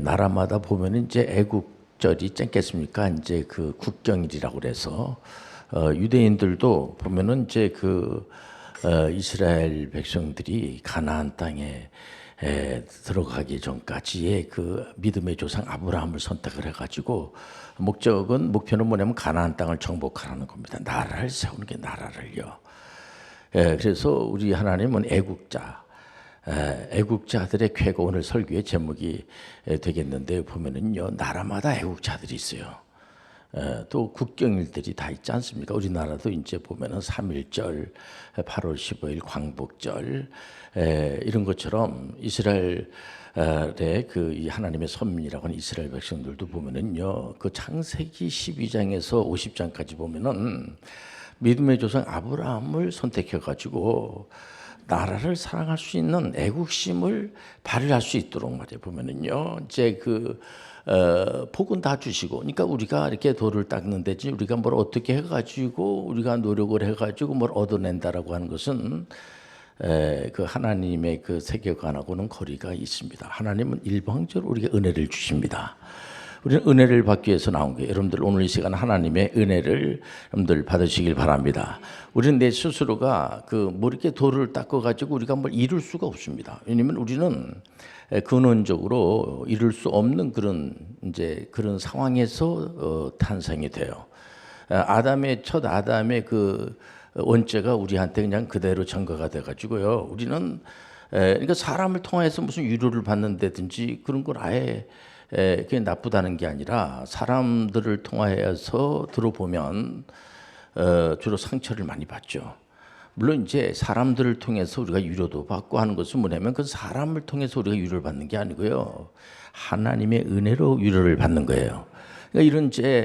나라마다 보면은 이제 애국절이 있지 않겠습니까? 이제 그 국경일이라고 그래서 유대인들도 보면은 이제 이스라엘 백성들이 가나안 땅에 들어가기 전까지의 그 믿음의 조상 아브라함을 선택을 해가지고 목표는 뭐냐면 가나안 땅을 정복하라는 겁니다. 나라를 세우는 게 나라를요. 그래서 우리 하나님은 애국자들의 쾌거, 오늘 설교의 제목이 되겠는데 보면은요, 나라마다 애국자들이 있어요. 또 국경일들이 다 있지 않습니까? 우리나라도 이제 보면은 3.1절, 8월 15일 광복절 이런 것처럼 이스라엘의 이 하나님의 선민이라고 하는 이스라엘 백성들도 보면은요, 그 창세기 12장에서 50장까지 보면은 믿음의 조상 아브라함을 선택해 가지고 나라를 사랑할 수 있는 애국심을 발휘할 수 있도록 말이에요. 보면은요, 이제 복은 다 주시고, 그러니까 우리가 이렇게 돌을 닦는 데지 우리가 뭘 어떻게 해가지고 우리가 노력을 해가지고 뭘 얻어낸다라고 하는 것은 그 하나님의 그 세계관하고는 거리가 있습니다. 하나님은 일방적으로 우리에게 은혜를 주십니다. 우리는 은혜를 받기 위해서 나온 거예요. 여러분들 오늘 이 시간 하나님의 은혜를 여러분들 받으시길 바랍니다. 우리는 내 스스로가 뭐 이렇게 돌을 닦아 가지고 우리가 뭘 이룰 수가 없습니다. 왜냐하면 우리는 근원적으로 이룰 수 없는 그런 상황에서 탄생이 돼요. 첫 아담의 그 원죄가 우리한테 그냥 그대로 전가가 돼 가지고요. 우리는 그러니까 사람을 통해서 무슨 위로를 받는다든지 그런 걸 아예 그게 나쁘다는 게 아니라 사람들을 통하여서 들어보면 주로 상처를 많이 받죠. 물론 이제 사람들을 통해서 우리가 위로도 받고 하는 것은 뭐냐면 그 사람을 통해서 우리가 위로를 받는 게 아니고요, 하나님의 은혜로 위로를 받는 거예요. 그러니까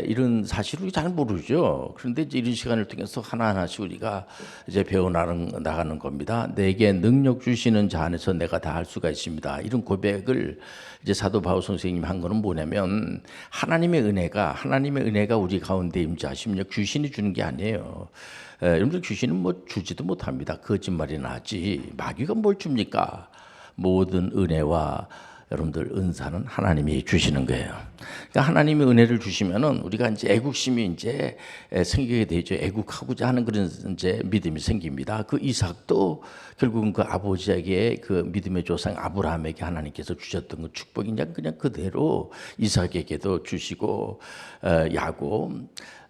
이런 사실을 잘 모르죠. 그런데 이제 이런 시간을 통해서 하나하나씩 우리가 이제 나가는 겁니다. 내게 능력 주시는 자 안에서 내가 다 할 수가 있습니다. 이런 고백을 이제 사도 바울 선생님이 한 거는 뭐냐면 하나님의 은혜가 우리 가운데 임재하시면 귀신이 주는 게 아니에요. 여러분들 귀신은 뭐 주지도 못합니다. 거짓말이나 하지. 마귀가 뭘 줍니까? 모든 은혜와 여러분들 은사는 하나님이 주시는 거예요. 그러니까 하나님이 은혜를 주시면은 우리가 이제 애국심이 이제 생기게 되죠. 애국하고자 하는 그런 이제 믿음이 생깁니다. 그 이삭도 결국은 그 아버지에게 그 믿음의 조상 아브라함에게 하나님께서 주셨던 그 축복이 그냥 그대로 이삭에게도 주시고,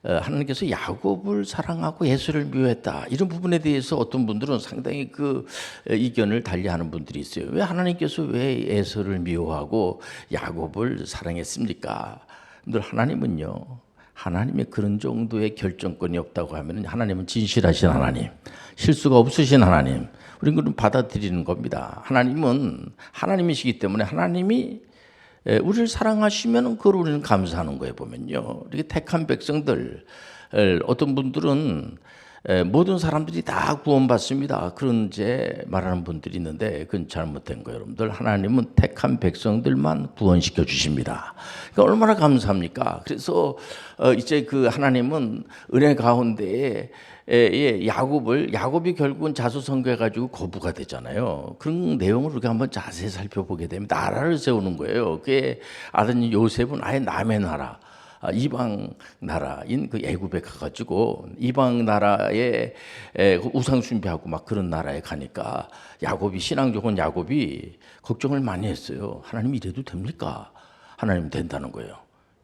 하나님께서 야곱을 사랑하고 에서를 미워했다, 이런 부분에 대해서 어떤 분들은 상당히 그 이견을 달리하는 분들이 있어요. 왜 하나님께서 왜 에서를 미워하고 야곱을 사랑했습니까? 하나님은요, 하나님의 그런 정도의 결정권이 없다고 하면 하나님은 진실하신 하나님, 실수가 없으신 하나님, 우리는 그럼 받아들이는 겁니다. 하나님은 하나님이시기 때문에 하나님이 우리를 사랑하시면 그걸 우리는 감사하는 거예요. 보면요, 이렇게 택한 백성들, 어떤 분들은 모든 사람들이 다 구원받습니다, 그런 이제 말하는 분들이 있는데 그건 잘못된 거예요. 여러분들, 하나님은 택한 백성들만 구원시켜 주십니다. 그러니까 얼마나 감사합니까? 그래서 이제 그 하나님은 은혜 가운데에 야곱이 결국은 자수성가해가지고 거부가 되잖아요. 그런 내용을 우리가 한번 자세히 살펴보게 되면 나라를 세우는 거예요. 그게 아드님 요셉은 아예 남의 나라, 이방 나라인 그 애굽에 가가지고 이방 나라에 우상 숭배하고 막 그런 나라에 가니까 신앙적인 야곱이 걱정을 많이 했어요. 하나님 이래도 됩니까? 하나님 된다는 거예요.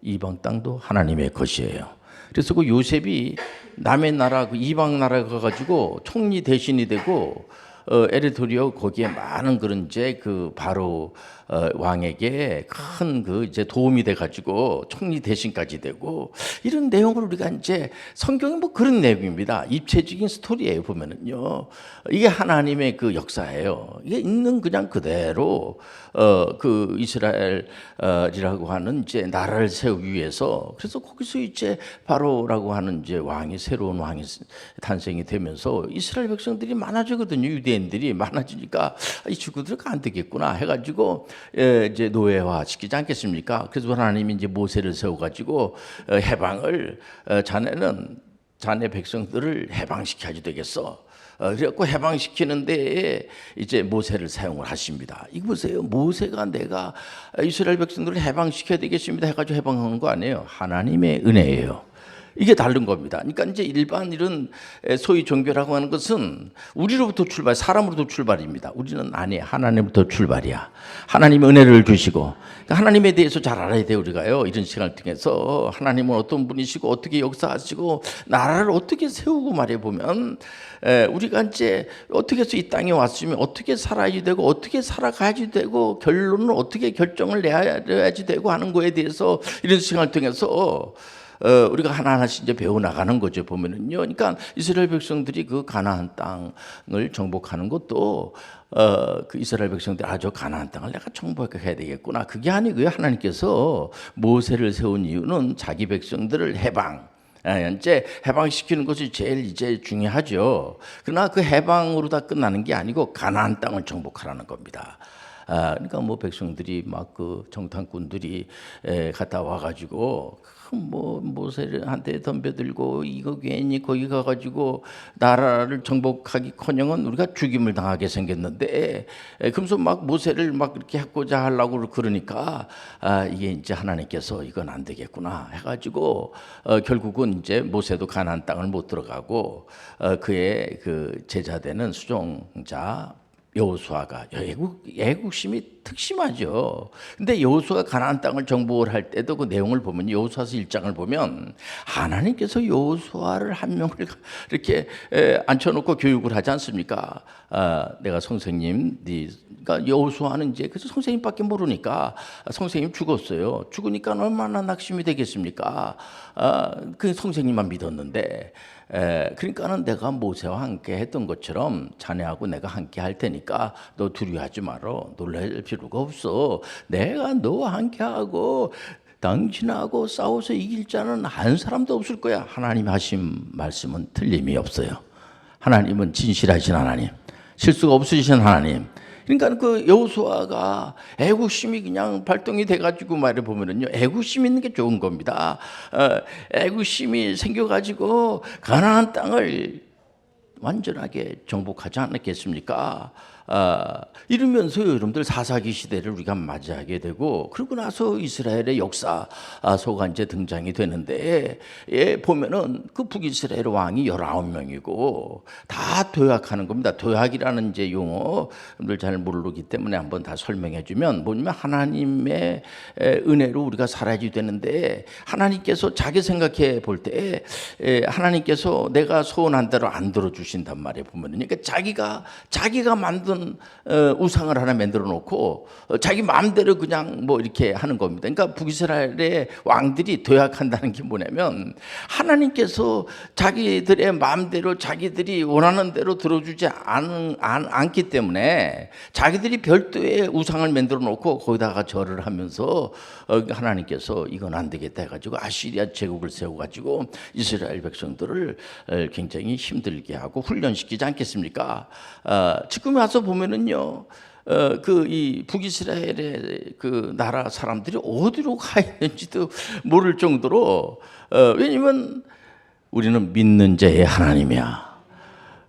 이방 땅도 하나님의 것이에요. 그래서 그 요셉이 남의 나라, 그 이방 나라에 가가지고 총리 대신이 되고, 에르도리오 거기에 많은 그런 이제 그 바로 왕에게 큰 이제 도움이 돼가지고 총리 대신까지 되고, 이런 내용을 우리가 이제 성경에 뭐 그런 내용입니다. 입체적인 스토리예요. 보면은요, 이게 하나님의 그 역사예요. 이게 있는 그냥 그대로 그 이스라엘이라고 하는 이제 나라를 세우기 위해서, 그래서 거기서 이제 바로라고 하는 이제 새로운 왕이 탄생이 되면서 이스라엘 백성들이 많아지거든요. 유대인들이 많아지니까 이 친구들은 안 되겠구나 해가지고 이제 노예화 시키지 않겠습니까? 그래서 하나님이 이제 모세를 세워가지고 자네 백성들을 해방시켜야지 되겠어. 그래갖고 해방시키는데 이제 모세를 사용을 하십니다. 이거 보세요. 모세가 내가 이스라엘 백성들을 해방시켜야 되겠습니다 해가지고 해방한 거 아니에요. 하나님의 은혜예요. 이게 다른 겁니다. 그러니까 이제 일반 이런 소위 종교라고 하는 것은 우리로부터 출발, 사람으로부터 출발입니다. 우리는 아니에요. 하나님부터 출발이야. 하나님 은혜를 주시고, 그러니까 하나님에 대해서 잘 알아야 돼요. 우리가요. 이런 시간을 통해서 하나님은 어떤 분이시고 어떻게 역사하시고 나라를 어떻게 세우고 말해 보면 우리가 이제 어떻게 해서 이 땅에 왔으면 어떻게 살아야 되고 어떻게 살아가야지 되고 결론은 어떻게 결정을 내야지 되고 하는 거에 대해서 이런 시간을 통해서 우리가 하나하나씩 이제 배워 나가는 거죠. 보면은요. 그러니까 이스라엘 백성들이 그 가나안 땅을 정복하는 것도 그 이스라엘 백성들이 아주 가나안 땅을 내가 정복해야 되겠구나. 그게 아니고요. 하나님께서 모세를 세운 이유는 자기 백성들을 이제 해방시키는 것이 제일 이제 중요하죠. 그러나 그 해방으로 다 끝나는 게 아니고 가나안 땅을 정복하라는 겁니다. 그러니까 뭐 백성들이 막 그 정탐꾼들이 갔다 와가지고 뭐 모세한테 덤벼들고 이거 괜히 거기 가가지고 나라를 정복하기커녕은 우리가 죽임을 당하게 생겼는데 그러면서 막 모세를 막 이렇게 하고자 하려고 그러니까 이게 이제 하나님께서 이건 안 되겠구나 해가지고 결국은 이제 모세도 가나안 땅을 못 들어가고 그의 그 제자되는 수종자 여호수아가 애국심이 특심하죠. 근데 여호수아가 가나안 땅을 정복을 할 때도 그 내용을 보면 여호수아서 1장을 보면 하나님께서 여호수아를 한 명을 이렇게 앉혀놓고 교육을 하지 않습니까? 내가 선생님, 그러니까 여호수아는 이제 그래서 선생님밖에 모르니까 선생님 죽었어요. 죽으니까 얼마나 낙심이 되겠습니까? 그 선생님만 믿었는데. 그러니까는 내가 모세와 함께 했던 것처럼 자네하고 내가 함께 할 테니까 너 두려워하지 마라. 놀랄 필요가 없어. 내가 너와 함께 하고 당신하고 싸워서 이길 자는 한 사람도 없을 거야. 하나님 하신 말씀은 틀림이 없어요. 하나님은 진실하신 하나님, 실수가 없으신 하나님. 그러니까 그 여호수아가 애국심이 그냥 발동이 돼가지고 말해 보면은요, 애국심 있는 게 좋은 겁니다. 애국심이 생겨가지고 가나안 땅을 완전하게 정복하지 않았겠습니까? 이러면서 여러분들 사사기 시대를 우리가 맞이하게 되고, 그러고 나서 이스라엘의 역사서가 이제 등장이 되는데, 보면은 그 북이스라엘 왕이 19명이고 다 도약하는 겁니다. 도약이라는 이제 용어 여러분들 잘 모르기 때문에 한번 다 설명해 주면 뭐냐면 하나님의 은혜로 우리가 살아야지 되는데, 하나님께서 자기 생각해 볼 때 하나님께서 내가 소원한 대로 안 들어주신단 말이에요. 보면은 그러니까 자기가 만든 우상을 하나 만들어 놓고 자기 마음대로 그냥 뭐 이렇게 하는 겁니다. 그러니까 북이스라엘의 왕들이 도약한다는 게 뭐냐면 하나님께서 자기들의 마음대로 자기들이 원하는 대로 들어주지 않기 때문에 자기들이 별도의 우상을 만들어 놓고 거기다가 절을 하면서 하나님께서 이건 안 되겠다 해가지고 아시리아 제국을 세워가지고 이스라엘 백성들을 굉장히 힘들게 하고 훈련시키지 않겠습니까? 지금 와서 보면은요, 그 이 북이스라엘의 그 나라 사람들이 어디로 가 있는지도 모를 정도로 왜냐면 우리는 믿는 자의 하나님이야.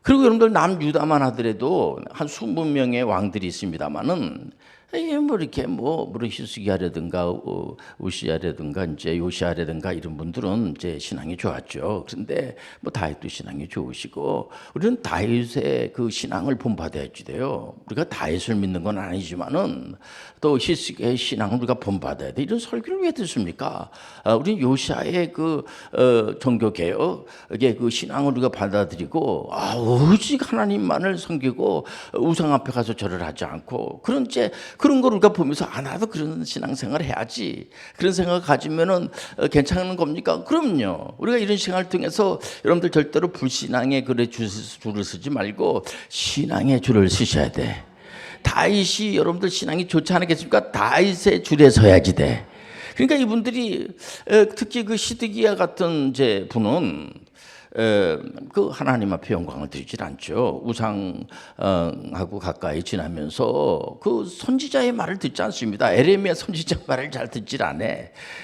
그리고 여러분들 남유다만 하더라도 한 20명의 왕들이 있습니다만은 이게 뭐 이렇게 뭐 히스기야라든가 우시야라든가 이제 요시야라든가 이런 분들은 이제 신앙이 좋았죠. 그런데 뭐 다윗도 신앙이 좋으시고 우리는 다윗의 그 신앙을 본받아야지 돼요. 우리가 다윗을 믿는 건 아니지만은 또 히스기야의 신앙을 우리가 본받아야 돼. 이런 설교를 왜 듣습니까? 우리는 요시야의 그 종교 개혁의 그 신앙을 우리가 받아들이고 오직 하나님만을 섬기고 우상 앞에 가서 절을 하지 않고 그런 걸 우리가 보면서 나도 그런 신앙생활을 해야지. 그런 생각을 가지면은 괜찮은 겁니까? 그럼요. 우리가 이런 시간을 통해서 여러분들 절대로 불신앙의 글에 줄을 쓰지 말고 신앙의 줄을 쓰셔야 돼. 다윗이 여러분들 신앙이 좋지 않겠습니까? 다윗의 줄에 서야지 돼. 그러니까 이분들이 특히 그 시드기야 같은 이제 분은 그 하나님 앞에 영광을 드리질 않죠. 우상하고 가까이 지나면서 그 선지자의 말을 듣지 않습니다. 에레미야 선지자 말을 잘 듣질 않아.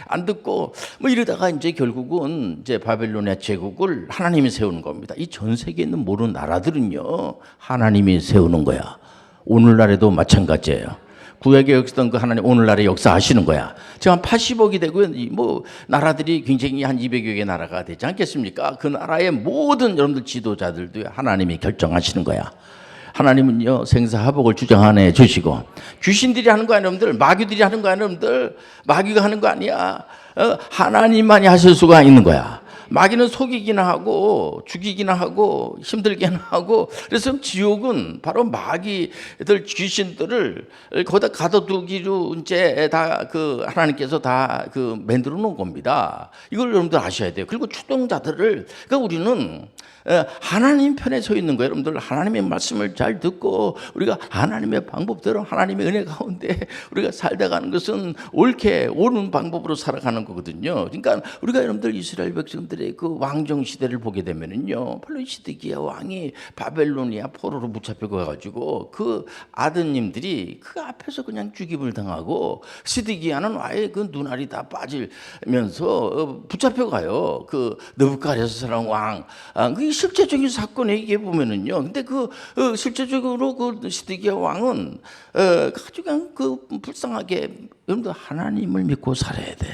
안 듣고 뭐 이러다가 이제 결국은 이제 바벨로니아 제국을 하나님이 세우는 겁니다. 이 전 세계에 있는 모든 나라들은요 하나님이 세우는 거야. 오늘날에도 마찬가지예요. 구약에 역사던 그 하나님 오늘날에 역사하시는 거야. 지금 한 80억이 되고요. 뭐 나라들이 굉장히 한 200여 개 나라가 되지 않겠습니까? 그 나라의 모든 여러분들 지도자들도 하나님이 결정하시는 거야. 하나님은요 생사화복을 주장하네 주시고 귀신들이 하는 거 아니야 여러분들, 마귀들이 하는 거 아니야 여러분들, 마귀가 하는 거 아니야. 하나님만이 하실 수가 있는 거야. 마귀는 속이기나 하고 죽이기나 하고 힘들게나 하고, 그래서 지옥은 바로 마귀들 귀신들을 거기다 가둬두기로 이제 다 그 하나님께서 다 그 만들어 놓은 겁니다. 이걸 여러분들 아셔야 돼요. 그리고 추종자들을, 그러니까 우리는 하나님 편에 서 있는 거예요. 여러분들 하나님의 말씀을 잘 듣고 우리가 하나님의 방법대로 하나님의 은혜 가운데 우리가 살다 가는 것은 옳게 옳은 방법으로 살아가는 거거든요. 그러니까 우리가 여러분들 이스라엘 백성들의 그 왕정 시대를 보게 되면은요, 바로 시드기야 왕이 바벨로니아 포로로 붙잡혀 가지고 그 아드님들이 그 앞에서 그냥 죽임을 당하고 시드기야는 아예 그 눈알이 다 빠지면서 붙잡혀 가요. 그 느부갓네살 왕. 그 실제적인 사건에 이게 보면은요. 근데 그 실제적으로 그 시드기야 왕은 아주 그냥 그 불쌍하게, 여러분들 하나님을 믿고 살아야 돼.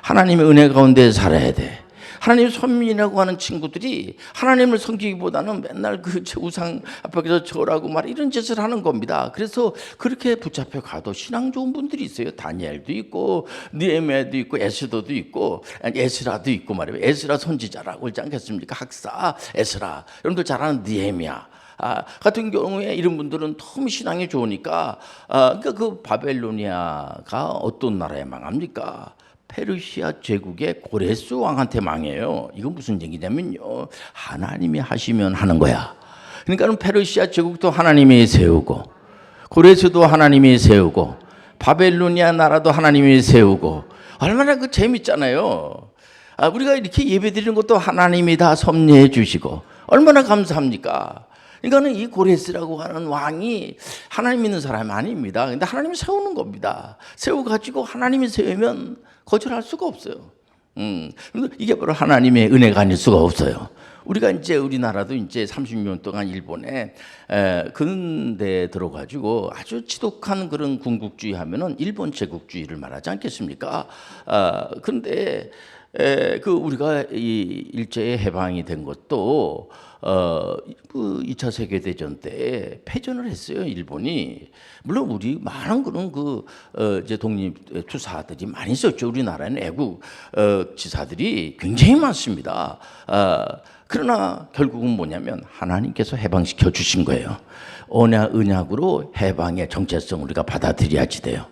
하나님의 은혜 가운데 살아야 돼. 하나님 선민이라고 하는 친구들이 하나님을 섬기기보다는 맨날 그 우상 앞에서 절하고 말 이런 짓을 하는 겁니다. 그래서 그렇게 붙잡혀 가도 신앙 좋은 분들이 있어요. 다니엘도 있고 느헤미야도 있고 에스더도 있고 에스라도 있고 말이에요. 에스라 선지자라고 그러지 않겠습니까? 학사 에스라. 여러분들 잘 아는 느헤미야 같은 경우에 이런 분들은 너무 신앙이 좋으니까 그러니까 그 바벨로니아가 어떤 나라에 망합니까? 페르시아 제국의 고레스 왕한테 망해요. 이건 무슨 얘기냐면요, 하나님이 하시면 하는 거야. 그러니까 페르시아 제국도 하나님이 세우고 고레스도 하나님이 세우고 바벨로니아 나라도 하나님이 세우고, 얼마나 그 재밌잖아요. 우리가 이렇게 예배드리는 것도 하나님이 다 섭리해 주시고 얼마나 감사합니까? 그러니까는 이 고레스라고 하는 왕이 하나님 믿는 사람이 아닙니다. 근데 하나님이 세우는 겁니다. 세워가지고 하나님이 세우면 거절할 수가 없어요. 이게 바로 하나님의 은혜가 아닐 수가 없어요. 우리가 이제 우리나라도 이제 30년 동안 일본에 근대에 들어가지고 아주 지독한 그런 군국주의 하면은 일본 제국주의를 말하지 않겠습니까? 근데 그 우리가 이 일제에 해방이 된 것도 그 2차 세계대전 때 패전을 했어요, 일본이. 물론 우리 많은 그런 이제 독립 투사들이 많이 있었죠. 우리나라에는 애국 지사들이 굉장히 많습니다. 그러나 결국은 뭐냐면 하나님께서 해방시켜 주신 거예요. 언약으로 해방의 정체성을 우리가 받아들여야지 돼요.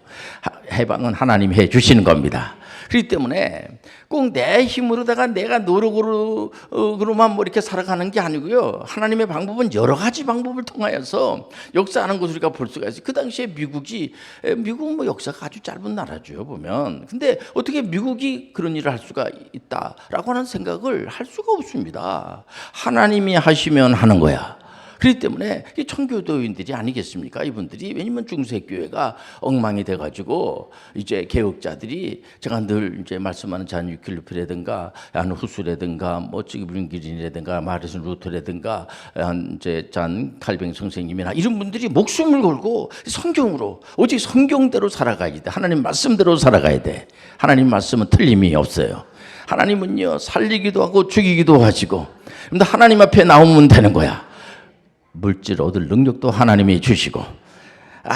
해방은 하나님이 해 주시는 겁니다. 그렇기 때문에 꼭 내 힘으로다가 내가 노력으로만 뭐 이렇게 살아가는 게 아니고요. 하나님의 방법은 여러 가지 방법을 통하여서 역사하는 것을 우리가 볼 수가 있어요. 그 당시에 미국은 뭐 역사가 아주 짧은 나라죠, 보면. 근데 어떻게 미국이 그런 일을 할 수가 있다라고 하는 생각을 할 수가 없습니다. 하나님이 하시면 하는 거야. 그렇기 때문에 청교도인들이 아니겠습니까? 이분들이. 왜냐면 중세교회가 엉망이 돼가지고 이제 개혁자들이, 제가 늘 이제 말씀하는 잔 위클리프라든가 안 후스라든가 뭐 찌그브링기린이라든가 마르틴 루터라든가 이제 잔 칼뱅 선생님이나 이런 분들이 목숨을 걸고 성경으로, 오직 성경대로 살아가야 돼. 하나님 말씀대로 살아가야 돼. 하나님 말씀은 틀림이 없어요. 하나님은요 살리기도 하고 죽이기도 하시고, 근데 하나님 앞에 나오면 되는 거야. 물질 얻을 능력도 하나님이 주시고,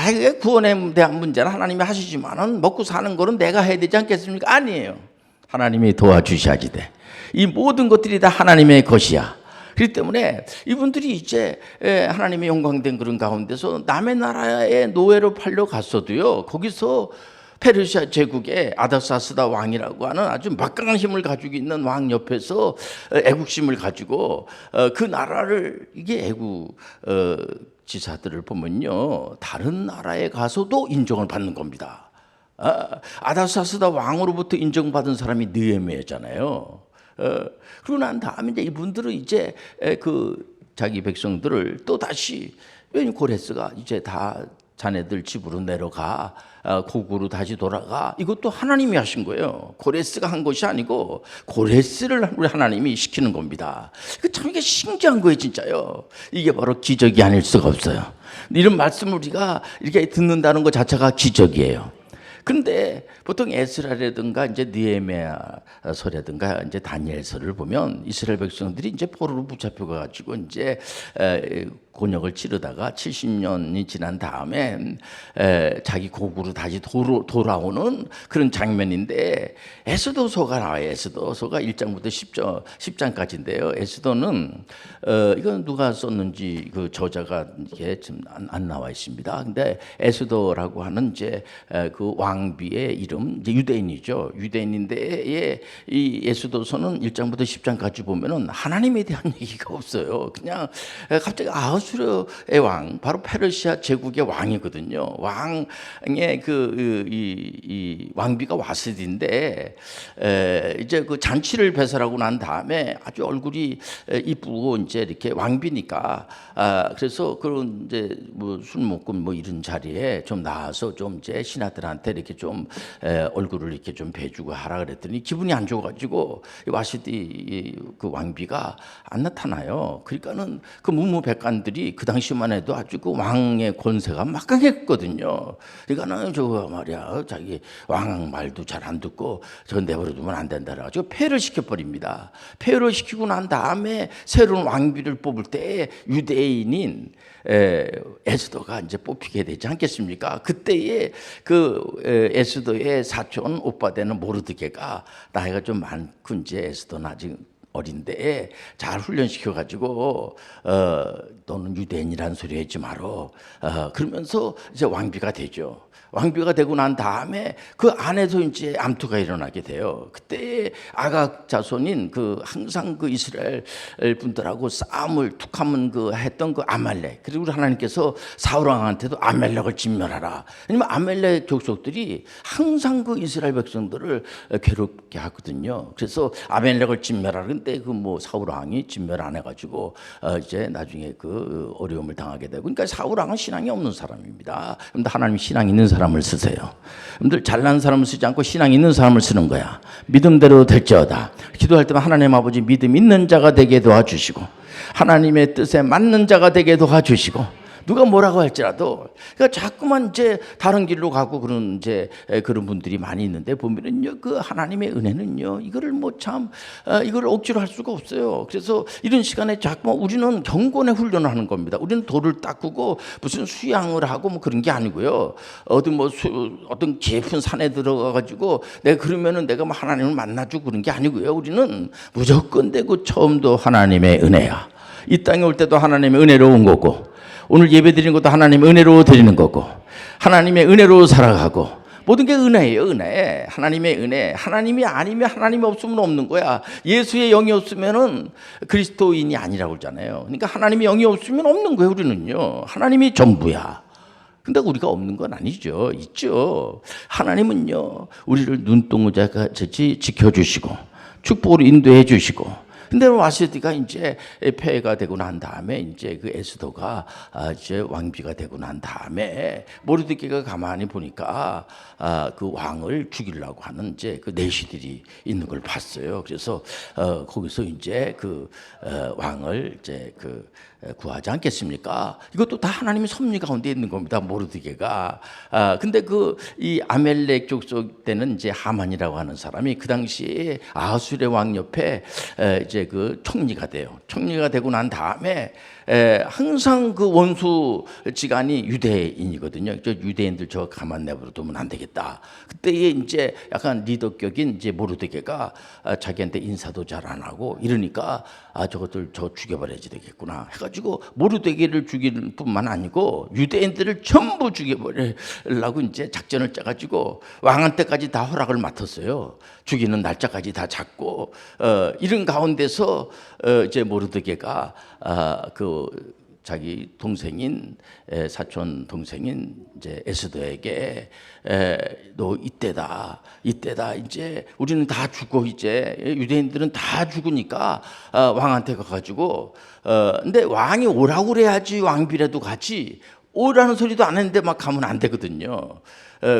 이게 구원에 대한 문제는 하나님이 하시지만은 먹고 사는 거는 내가 해야 되지 않겠습니까? 아니에요. 하나님이 도와주셔야지 돼. 이 모든 것들이 다 하나님의 것이야. 그렇기 때문에 이분들이 이제 하나님의 영광된 그런 가운데서 남의 나라에 노예로 팔려 갔어도요, 거기서 페르시아 제국의 아닥사스다 왕이라고 하는 아주 막강한 힘을 가지고 있는 왕 옆에서 애국심을 가지고 그 나라를, 이게 애국 지사들을 보면요 다른 나라에 가서도 인정을 받는 겁니다. 아닥사스다 왕으로부터 인정받은 사람이 느헤미야잖아요. 그러고 난 다음에 이제 이분들은 이제 그 자기 백성들을 또 다시, 왜냐면 고레스가 이제 다 자네들 집으로 내려가, 고국으로 다시 돌아가, 이것도 하나님이 하신 거예요. 고레스가 한 것이 아니고 고레스를 우리 하나님이 시키는 겁니다. 참 이게 신기한 거예요, 진짜요. 이게 바로 기적이 아닐 수가 없어요. 이런 말씀을 우리가 이렇게 듣는다는 것 자체가 기적이에요. 근데 보통 에스라라든가 이제 느헤미야서라든가 이제 다니엘서를 보면 이스라엘 백성들이 이제 포로로 붙잡혀 가지고 이제 곤역을 치르다가 70년이 지난 다음에 자기 고국으로 다시 돌아오는 그런 장면인데, 에스더서가 나와요. 에스더서가 1장부터 10장까지인데요. 에스더는 이건 누가 썼는지 그 저자가 이게 지금 안 나와 있습니다. 근데 에스더라고 하는 이제 그 왕비의 이름, 이제 유대인이죠. 유대인인데 이 에스더서는 1장부터 10장까지 보면은 하나님에 대한 얘기가 없어요. 그냥 갑자기 아하수르의 왕, 바로 페르시아 제국의 왕이거든요. 왕의 이 왕비가 와스디인데, 이제 그 잔치를 배설하고 난 다음에 아주 얼굴이 이쁘고 이제 이렇게 왕비니까, 그래서 그런 이제 뭐 술 먹고 뭐 이런 자리에 좀 나와서 좀 이제 신하들한테 이렇게 좀 얼굴을 이렇게 좀 배주고 하라 그랬더니 기분이 안 좋아가지고 와스디 그 왕비가 안 나타나요. 그러니까는 그 문무백관들이 그 당시만 해도 아주 그 왕의 권세가 막강했거든요. 그러니까는 저거 말이야, 자기 왕 말도 잘 안 듣고 저거 내버려두면 안 된다 그래가지고 폐를 시켜버립니다. 폐를 시키고 난 다음에 새로운 왕비를 뽑을 때 유대인인 에스더가 이제 뽑히게 되지 않겠습니까? 그때에 그 에스더의 사촌 오빠 되는 모르드게가 나이가 좀 많고 이제 에스더는 아직 어린데 잘 훈련시켜 가지고 너는 유대인이라는 소리 하지 마라, 그러면서 이제 왕비가 되죠. 왕비가 되고 난 다음에 그 안에서 이제 암투가 일어나게 돼요. 그때 아각 자손인 그 항상 그 이스라엘 분들하고 싸움을 툭하면 그 했던 그 아말렉, 그리고 하나님께서 사울 왕한테도 아말렉을 진멸하라. 왜냐면 아말렉 족속들이 항상 그 이스라엘 백성들을 괴롭게 하거든요. 그래서 아말렉을 진멸하라. 근데 그 뭐 사울 왕이 진멸 안 해가지고 이제 나중에 그 어려움을 당하게 되고, 그러니까 사울 왕은 신앙이 없는 사람입니다. 그런데 하나님 신앙 있는 사람을 쓰세요. 여러분들 잘난 사람을 쓰지 않고 신앙 있는 사람을 쓰는 거야. 믿음대로 될지어다. 기도할 때만 하나님 아버지 믿음 있는 자가 되게 도와주시고, 하나님의 뜻에 맞는 자가 되게 도와주시고, 누가 뭐라고 할지라도, 그러니까 자꾸만 이제 다른 길로 가고 그런 이제 그런 분들이 많이 있는데, 보면은요 그 하나님의 은혜는요 이거를 뭐 참 이걸 억지로 할 수가 없어요. 그래서 이런 시간에 자꾸만 우리는 경건의 훈련을 하는 겁니다. 우리는 돌을 닦고 무슨 수양을 하고 뭐 그런 게 아니고요. 어떤 깊은 산에 들어가 가지고 내가 그러면은 내가 뭐 하나님을 만나주고 그런 게 아니고요. 우리는 무조건 되고 처음도 하나님의 은혜야. 이 땅에 올 때도 하나님의 은혜로 온 거고, 오늘 예배 드리는 것도 하나님의 은혜로 드리는 거고, 하나님의 은혜로 살아가고, 모든 게 은혜예요. 은혜. 하나님의 은혜. 하나님이 아니면, 하나님이 없으면 없는 거야. 예수의 영이 없으면은 그리스도인이 아니라고 그러잖아요. 그러니까 하나님의 영이 없으면 없는 거예요. 우리는요 하나님이 전부야. 근데 우리가 없는 건 아니죠. 있죠. 하나님은요 우리를 눈동자같이 지켜주시고 축복으로 인도해 주시고, 근데 와스디가 이제 폐해가 되고 난 다음에 이제 그 에스더가 이제 왕비가 되고 난 다음에 모르드게가 가만히 보니까 그 왕을 죽이려고 하는 이제 그 내시들이 있는 걸 봤어요. 그래서 거기서 이제 그 왕을 이제 그 구하지 않겠습니까? 이것도 다 하나님의 섭리 가운데 있는 겁니다. 모르드게가. 근데 그 이 아멜렉 족속 때는 이제 하만이라고 하는 사람이 그 당시에 아하수르의 왕 옆에 이제 그 총리가 돼요. 총리가 되고 난 다음에 항상 그 원수 지간이 유대인이거든요. 유대인들 저 가만 내버려두면 안 되겠다. 그때에 이제 약간 리더격인 이제 모르드게가 자기한테 인사도 잘 안 하고 이러니까 저것들 저 죽여버려야지 되겠구나 해가지고 모르드게를 죽이는 뿐만 아니고 유대인들을 전부 죽여버리려고 이제 작전을 짜가지고 왕한테까지 다 허락을 맡았어요. 죽이는 날짜까지 다 잡고 이런 가운데서 이제 모르드게가 그 자기 동생인 사촌 동생인 이제 에스더에게 너 이때다 이제 우리는 다 죽고 이제 유대인들은 다 죽으니까 왕한테 가가지고 근데 왕이 오라고 그래야지 왕비라도 같이 오라는 소리도 안 했는데 막 가면 안 되거든요.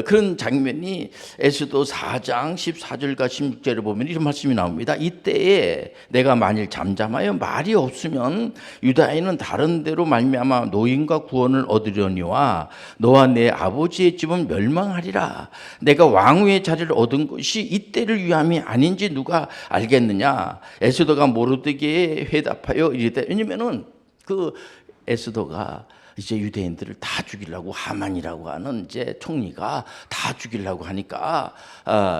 그런 장면이 에스더 4장 14절과 16절을 보면 이런 말씀이 나옵니다. 이때에 내가 만일 잠잠하여 말이 없으면 유다인은 다른 데로 말미암아 노임과 구원을 얻으려니와 너와 내 아버지의 집은 멸망하리라. 내가 왕위의 자리를 얻은 것이 이때를 위함이 아닌지 누가 알겠느냐. 에스더가 모르드게에 회답하여 이르되, 왜냐면은 그 에스더가 이제 유대인들을 다 죽이려고 하만이라고 하는 이제 총리가 다 죽이려고 하니까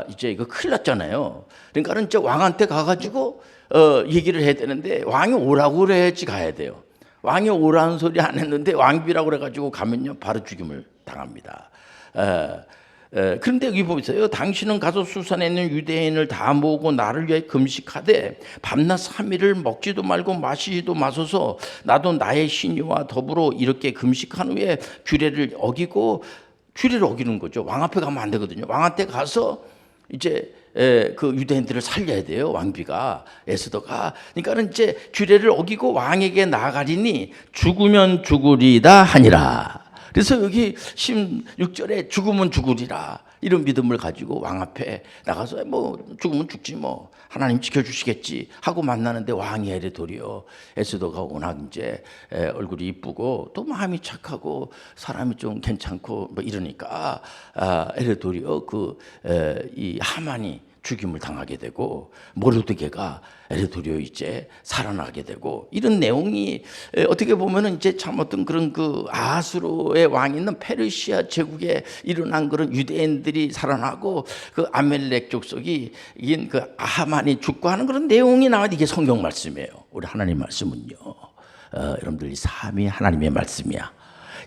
이제 이거 큰일 났잖아요. 그러니까는 이제 왕한테 가가지고 얘기를 해야 되는데 왕이 오라고 그래야지 가야 돼요. 왕이 오라는 소리 안 했는데 왕비라고 그래가지고 가면요 바로 죽임을 당합니다. 그런데 여기 보세요. 당신은 가서 수산에 있는 유대인을 다 모으고 나를 위해 금식하되 밤낮 3일을 먹지도 말고 마시지도 마소서. 나도 나의 신유와 더불어 이렇게 금식한 후에 규례를 어기고, 규례를 어기는 거죠. 왕 앞에 가면 안 되거든요. 왕한테 가서 이제 그 유대인들을 살려야 돼요. 왕비가, 에스더가. 그러니까는 이제 규례를 어기고 왕에게 나아가리니 죽으면 죽으리다 하니라. 그래서 여기 16절에 죽으면 죽으리라 이런 믿음을 가지고 왕 앞에 나가서 뭐 죽으면 죽지 뭐 하나님 지켜주시겠지 하고 만나는데 왕이 에레돌이요. 에스더가 워낙 이제 얼굴이 이쁘고 또 마음이 착하고 사람이 좀 괜찮고 뭐 이러니까 에레돌이요. 이 하만이 죽임을 당하게 되고 모르드게가 에레돌이요 이제 살아나게 되고, 이런 내용이 어떻게 보면은 이제 참 어떤 그런 그 아하스로의 왕이 있는 페르시아 제국에 일어난 그런 유대인들이 살아나고 그 아멜렉 족속이 이긴 그 하만이 죽고 하는 그런 내용이 나와. 이게 성경 말씀이에요. 우리 하나님 말씀은요. 여러분들 이 삶이 하나님의 말씀이야.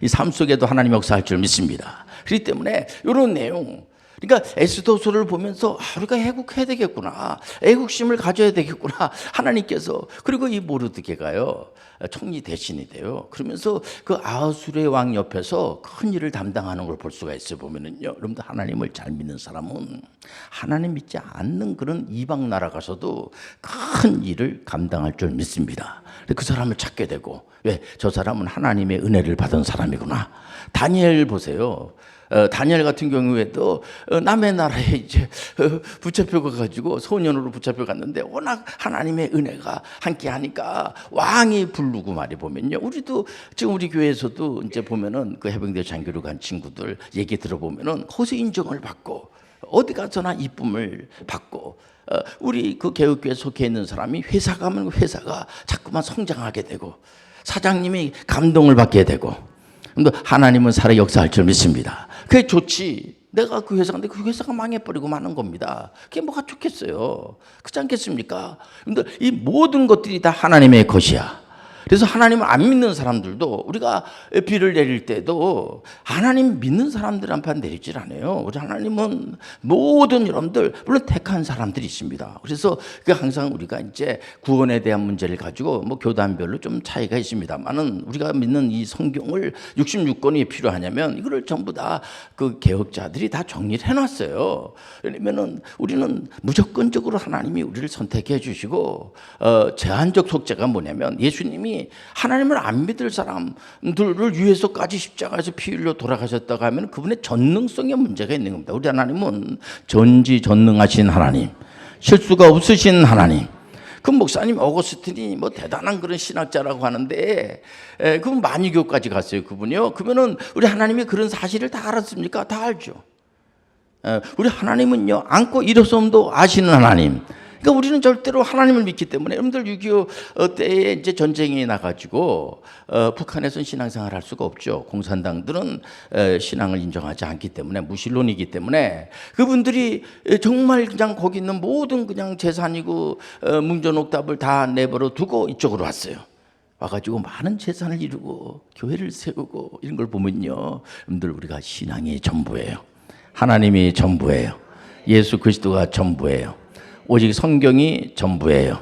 이 삶 속에도 하나님 역사할 줄 믿습니다. 그렇기 때문에 이런 내용, 그러니까 에스더서를 보면서 우리가 애국해야 되겠구나, 애국심을 가져야 되겠구나 하나님께서. 그리고 이 모르드게가요 총리 대신이 돼요. 그러면서 그 아하수르의 왕 옆에서 큰 일을 담당하는 걸 볼 수가 있어요. 보면은요, 여러분들 하나님을 잘 믿는 사람은 하나님 믿지 않는 그런 이방 나라 가서도 큰 일을 감당할 줄 믿습니다. 그 사람을 찾게 되고, 왜? 저 사람은 하나님의 은혜를 받은 사람이구나. 다니엘 보세요. 다니엘 같은 경우에도 남의 나라에 이제 붙잡혀 가지고 소년으로 붙잡혀 갔는데 워낙 하나님의 은혜가 함께 하니까 왕이 부르고 말이 보면요. 우리도 지금 우리 교회에서도 이제 보면은 그 해병대 장교로 간 친구들 얘기 들어보면은 호세 인정을 받고 어디 가서나 이쁨을 받고, 우리 그 개혁교회 속해 있는 사람이 회사 가면 회사가 자꾸만 성장하게 되고 사장님이 감동을 받게 되고, 하나님은 살아 역사할 줄 믿습니다. 그게 좋지. 내가 그 회사인데 그 회사가 망해버리고 마는 겁니다. 그게 뭐가 좋겠어요. 그렇지 않겠습니까? 근데 이 모든 것들이 다 하나님의 것이야. 그래서 하나님을 안 믿는 사람들도 우리가 비를 내릴 때도 하나님 믿는 사람들한테 내리질 않아요. 우리 하나님은 모든 여러분들, 물론 택한 사람들이 있습니다. 그래서 항상 우리가 이제 구원에 대한 문제를 가지고 뭐 교단별로 좀 차이가 있습니다만은 우리가 믿는 이 성경을 66권이 필요하냐면 이거를 전부 다 그 개혁자들이 다 정리를 해놨어요. 왜냐면은 우리는 무조건적으로 하나님이 우리를 선택해 주시고, 제한적 속죄가 뭐냐면 예수님이 하나님을 안 믿을 사람들을 위해서까지 십자가에서 피 흘려 돌아가셨다고 하면 그분의 전능성에 문제가 있는 겁니다. 우리 하나님은 전지전능하신 하나님, 실수가 없으신 하나님. 그 목사님 어거스틴이 뭐 대단한 그런 신학자라고 하는데, 그분 만유교까지 갔어요. 그분이요. 그러면은 우리 하나님이 그런 사실을 다 알았습니까? 다 알죠. 우리 하나님은요, 안고 일어섬도 아시는 하나님. 그러니까 우리는 절대로 하나님을 믿기 때문에, 여러분들 6.25 때에 이제 전쟁이 나가지고 북한에서는 신앙생활 할 수가 없죠. 공산당들은 신앙을 인정하지 않기 때문에, 무신론이기 때문에 그분들이 정말 그냥 거기 있는 모든 그냥 재산이고 뭉전옥답을 다 내버려 두고 이쪽으로 왔어요. 와가지고 많은 재산을 이루고 교회를 세우고 이런 걸 보면요, 여러분들 우리가 신앙이 전부예요. 하나님이 전부예요. 예수 그리스도가 전부예요. 오직 성경이 전부예요.